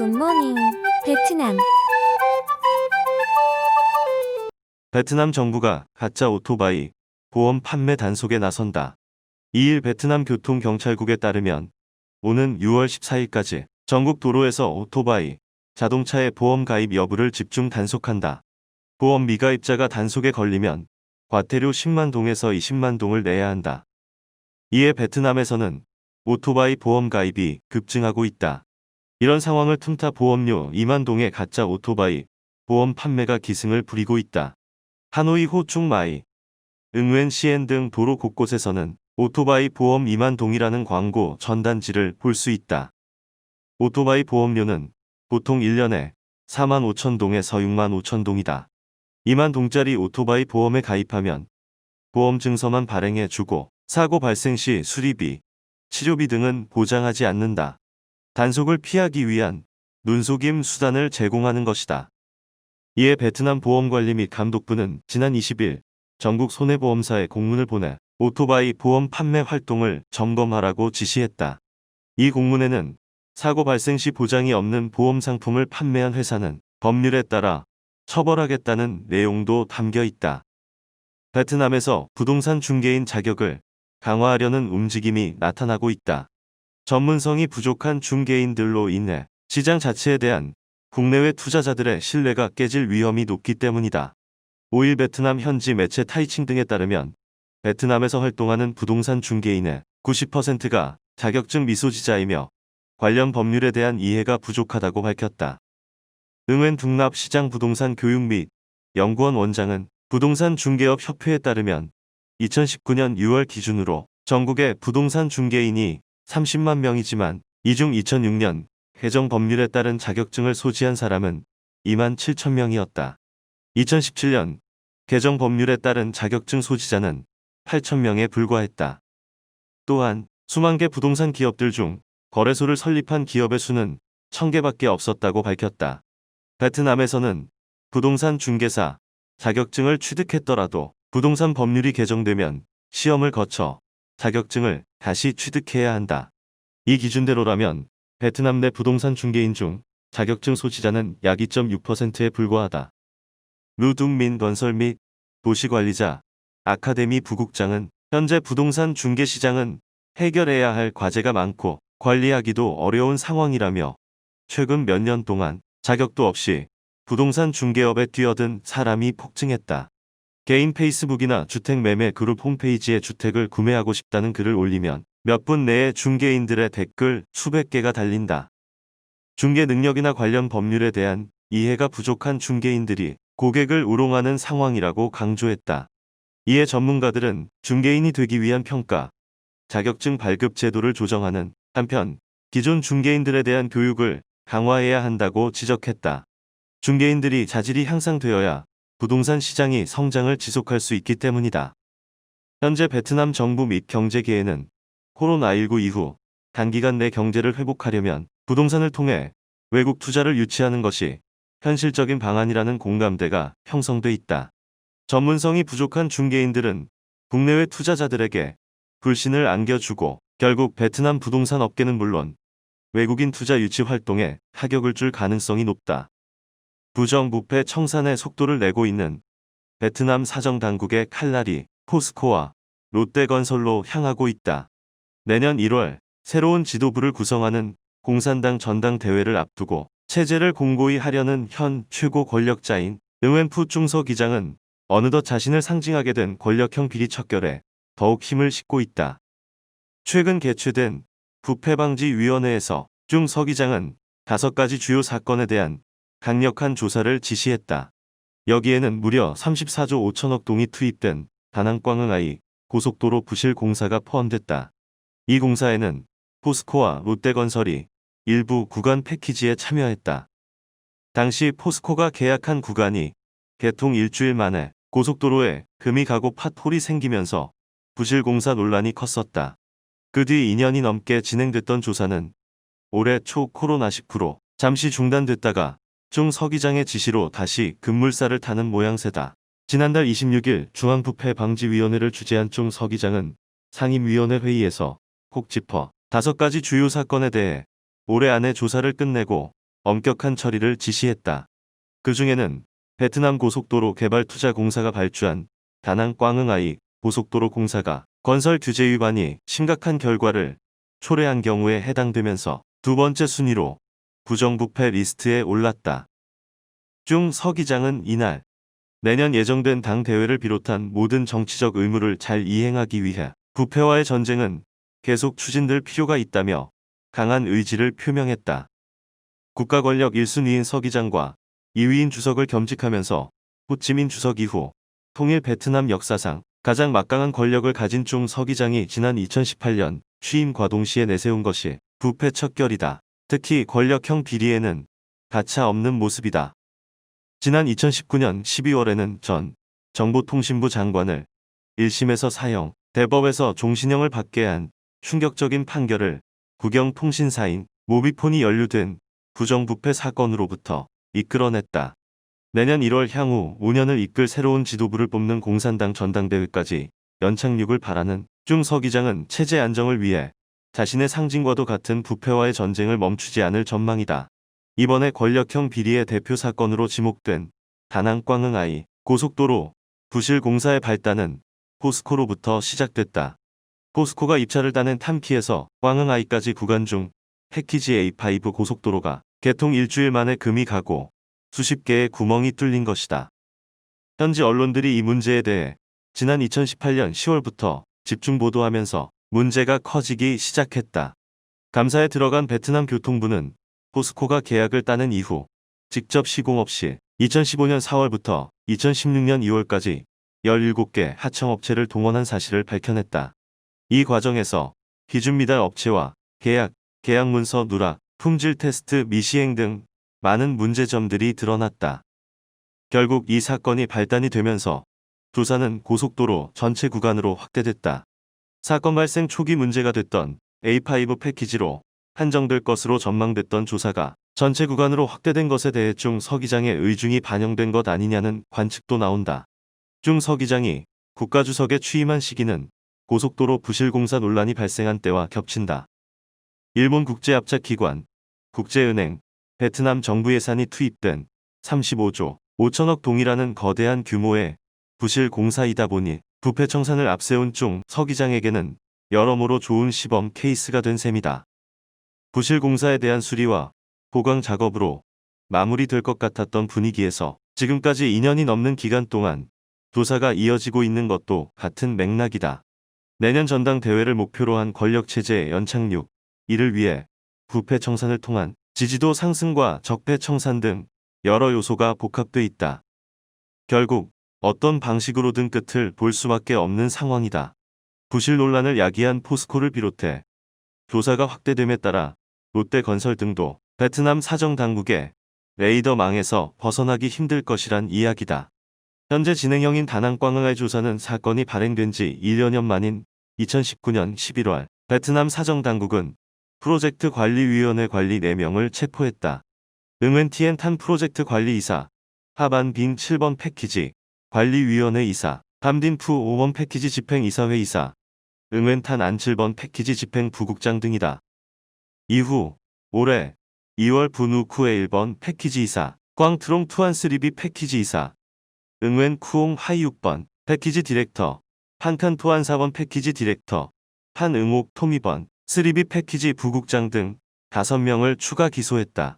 굿모닝, 베트남. 베트남 정부가 가짜 오토바이 보험 판매 단속에 나선다. 2일 베트남 교통경찰국에 따르면 오는 6월 14일까지 전국 도로에서 오토바이, 자동차의 보험 가입 여부를 집중 단속한다. 보험 미가입자가 단속에 걸리면 과태료 10만 동에서 20만 동을 내야 한다. 이에 베트남에서는 오토바이 보험 가입이 급증하고 있다. 이런 상황을 틈타 보험료 2만 동의 가짜 오토바이 보험 판매가 기승을 부리고 있다. 하노이 호충마이, 응웬 시엔 등 도로 곳곳에서는 오토바이 보험 2만 동이라는 광고 전단지를 볼 수 있다. 오토바이 보험료는 보통 1년에 4만 5천 동에서 6만 5천 동이다. 2만 동짜리 오토바이 보험에 가입하면 보험 증서만 발행해 주고 사고 발생 시 수리비, 치료비 등은 보장하지 않는다. 단속을 피하기 위한 눈속임 수단을 제공하는 것이다. 이에 베트남 보험관리 및 감독부는 지난 20일 전국 손해보험사에 공문을 보내 오토바이 보험 판매 활동을 점검하라고 지시했다. 이 공문에는 사고 발생 시 보장이 없는 보험 상품을 판매한 회사는 법률에 따라 처벌하겠다는 내용도 담겨 있다. 베트남에서 부동산 중개인 자격을 강화하려는 움직임이 나타나고 있다. 전문성이 부족한 중개인들로 인해 시장 자체에 대한 국내외 투자자들의 신뢰가 깨질 위험이 높기 때문이다. 5일 베트남 현지 매체 타이칭 등에 따르면 베트남에서 활동하는 부동산 중개인의 90%가 자격증 미소지자이며 관련 법률에 대한 이해가 부족하다고 밝혔다. 응웬 둥납 시장 부동산 교육 및 연구원 원장은 부동산 중개업 협회에 따르면 2019년 6월 기준으로 전국의 부동산 중개인이 30만 명이지만 이 중 2006년 개정 법률에 따른 자격증을 소지한 사람은 2만 7천 명이었다. 2017년 개정 법률에 따른 자격증 소지자는 8천 명에 불과했다. 또한 수만 개 부동산 기업들 중 거래소를 설립한 기업의 수는 1,000개밖에 없었다고 밝혔다. 베트남에서는 부동산 중개사 자격증을 취득했더라도 부동산 법률이 개정되면 시험을 거쳐 자격증을 다시 취득해야 한다. 이 기준대로라면 베트남 내 부동산 중개인 중 자격증 소지자는 약 2.6%에 불과하다. 루둥민 건설 및 도시관리자 아카데미 부국장은 현재 부동산 중개 시장은 해결해야 할 과제가 많고 관리하기도 어려운 상황이라며 최근 몇 년 동안 자격도 없이 부동산 중개업에 뛰어든 사람이 폭증했다. 개인 페이스북이나 주택 매매 그룹 홈페이지에 주택을 구매하고 싶다는 글을 올리면 몇 분 내에 중개인들의 댓글 수백 개가 달린다. 중개 능력이나 관련 법률에 대한 이해가 부족한 중개인들이 고객을 우롱하는 상황이라고 강조했다. 이에 전문가들은 중개인이 되기 위한 평가, 자격증 발급 제도를 조정하는 한편 기존 중개인들에 대한 교육을 강화해야 한다고 지적했다. 중개인들이 자질이 향상되어야 부동산 시장이 성장을 지속할 수 있기 때문이다. 현재 베트남 정부 및 경제계에는 코로나19 이후 단기간 내 경제를 회복하려면 부동산을 통해 외국 투자를 유치하는 것이 현실적인 방안이라는 공감대가 형성돼 있다. 전문성이 부족한 중개인들은 국내외 투자자들에게 불신을 안겨주고 결국 베트남 부동산 업계는 물론 외국인 투자 유치 활동에 타격을 줄 가능성이 높다. 부정부패 청산의 속도를 내고 있는 베트남 사정당국의 칼날이 포스코와 롯데건설로 향하고 있다. 내년 1월 새로운 지도부를 구성하는 공산당 전당대회를 앞두고 체제를 공고히 하려는 현 최고 권력자인 응웬푸 중서기장은 어느덧 자신을 상징하게 된 권력형 비리 척결에 더욱 힘을 싣고 있다. 최근 개최된 부패방지위원회에서 중 서기장은 5가지 주요 사건에 대한 강력한 조사를 지시했다. 여기에는 무려 34조 5천억 동이 투입된 다낭광흥-I 고속도로 부실 공사가 포함됐다. 이 공사에는 포스코와 롯데건설이 일부 구간 패키지에 참여했다. 당시 포스코가 계약한 구간이 개통 일주일 만에 고속도로에 금이 가고 팥홀이 생기면서 부실 공사 논란이 컸었다. 그 뒤 2년이 넘게 진행됐던 조사는 올해 초 코로나19로 잠시 중단됐다가 중 서기장의 지시로 다시 급물살을 타는 모양새다. 지난달 26일 중앙부패방지위원회를 주재한 중 서기장은 상임위원회 회의에서 콕 짚어 5가지 주요 사건에 대해 올해 안에 조사를 끝내고 엄격한 처리를 지시했다. 그 중에는 베트남 고속도로 개발투자공사가 발주한 다낭 꽝응아이 고속도로 공사가 건설 규제 위반이 심각한 결과를 초래한 경우에 해당되면서 두 번째 순위로 부정부패 리스트에 올랐다. 중 서 기장은 이날 내년 예정된 당 대회를 비롯한 모든 정치적 의무를 잘 이행하기 위해 부패와의 전쟁은 계속 추진될 필요가 있다며 강한 의지를 표명했다. 국가 권력 1순위인 서 기장과 2위인 주석을 겸직하면서 호치민 주석 이후 통일 베트남 역사상 가장 막강한 권력을 가진 중 서 기장이 지난 2018년 취임과 동시에 내세운 것이 부패 척결이다. 특히 권력형 비리에는 가차 없는 모습이다. 지난 2019년 12월에는 전 정보통신부 장관을 1심에서 사형, 대법에서 종신형을 받게 한 충격적인 판결을 국영통신사인 모비폰이 연루된 부정부패 사건으로부터 이끌어냈다. 내년 1월 향후 5년을 이끌 새로운 지도부를 뽑는 공산당 전당대회까지 연착륙을 바라는 중 서 기장은 체제 안정을 위해 자신의 상징과도 같은 부패와의 전쟁을 멈추지 않을 전망이다. 이번에 권력형 비리의 대표 사건으로 지목된 다낭 꽝응아이 고속도로 부실 공사의 발단은 포스코로부터 시작됐다. 포스코가 입찰을 따낸 탐키에서 꽝응아이까지 구간 중 패키지 A5 고속도로가 개통 일주일 만에 금이 가고 수십 개의 구멍이 뚫린 것이다. 현지 언론들이 이 문제에 대해 지난 2018년 10월부터 집중 보도하면서 문제가 커지기 시작했다. 감사에 들어간 베트남 교통부는 포스코가 계약을 따낸 이후 직접 시공 없이 2015년 4월부터 2016년 2월까지 17개 하청업체를 동원한 사실을 밝혀냈다. 이 과정에서 기준 미달 업체와 계약 문서 누락, 품질 테스트 미시행 등 많은 문제점들이 드러났다. 결국 이 사건이 발단이 되면서 조사는 고속도로 전체 구간으로 확대됐다. 사건 발생 초기 문제가 됐던 A5 패키지로 한정될 것으로 전망됐던 조사가 전체 구간으로 확대된 것에 대해 중 서 기장의 의중이 반영된 것 아니냐는 관측도 나온다. 중 서 기장이 국가주석에 취임한 시기는 고속도로 부실공사 논란이 발생한 때와 겹친다. 일본 국제합작기관, 국제은행, 베트남 정부 예산이 투입된 35조 5천억 동이라는 거대한 규모의 부실공사이다 보니 부패 청산을 앞세운 중 서 기장에게는 여러모로 좋은 시범 케이스가 된 셈이다. 부실공사에 대한 수리와 보강 작업으로 마무리될 것 같았던 분위기에서 지금까지 2년이 넘는 기간 동안 조사가 이어지고 있는 것도 같은 맥락이다. 내년 전당대회를 목표로 한 권력체제의 연착륙, 이를 위해 부패 청산을 통한 지지도 상승과 적폐 청산 등 여러 요소가 복합돼 있다. 결국 어떤 방식으로든 끝을 볼 수밖에 없는 상황이다. 부실 논란을 야기한 포스코를 비롯해 조사가 확대됨에 따라 롯데건설 등도 베트남 사정당국의 레이더망에서 벗어나기 힘들 것이란 이야기다. 현재 진행형인 다낭 꽝응아이 조사는 사건이 발행된 지 1여년 만인 2019년 11월 베트남 사정당국은 프로젝트 관리위원회 관리 4명을 체포했다. 응웬티엔 탄 프로젝트 관리이사, 하반 빈 7번 패키지 관리위원회 이사, 담딘푸 5번 패키지 집행이사회 이사, 응웬탄 안 7번 패키지 집행부국장 등이다. 이후 올해 2월 분우쿠의 1번 패키지 이사, 꽝트롱 투안 3B 패키지 이사, 응웬 쿠옹 하이 6번 패키지 디렉터, 판칸 토안 4번 패키지 디렉터, 판응옥 톰 2번 3B 패키지 부국장 등 5명을 추가 기소했다.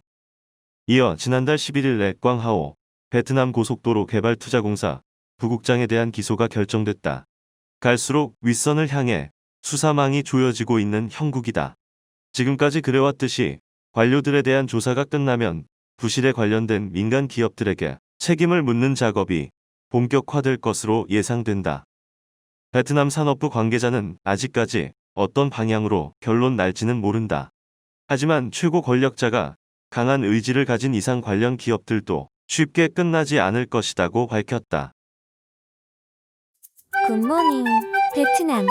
이어 지난달 11일 내 꽝하오 베트남 고속도로 개발투자공사 부국장에 대한 기소가 결정됐다. 갈수록 윗선을 향해 수사망이 조여지고 있는 형국이다. 지금까지 그래왔듯이 관료들에 대한 조사가 끝나면 부실에 관련된 민간 기업들에게 책임을 묻는 작업이 본격화될 것으로 예상된다. 베트남 산업부 관계자는 아직까지 어떤 방향으로 결론 날지는 모른다. 하지만 최고 권력자가 강한 의지를 가진 이상 관련 기업들도 쉽게 끝나지 않을 것이라고 밝혔다. 굿모닝 베트남.